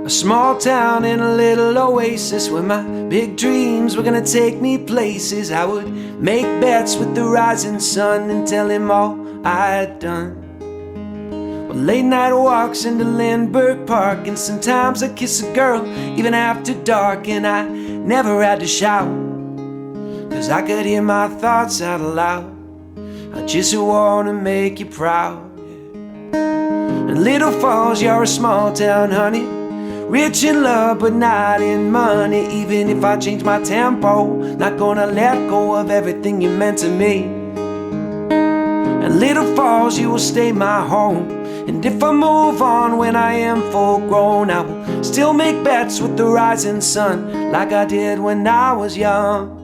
A small town in a little oasis where my big dreams were gonna take me places. I would make bets with the rising sun and tell him all I'd done. Well, late night walks into Landsborough Park, and sometimes I'd kiss a girl even after dark. And I never had to shout, 'cause I could hear my thoughts out loud. I just wanna make you proud. And Little Falls, you're a small town, honey, rich in love but not in money. Even if I change my tempo, not gonna let go of everything you meant to me. And Little Falls, you will stay my home. And if I move on when I am full grown, I will still make bets with the rising sun, like I did when I was young.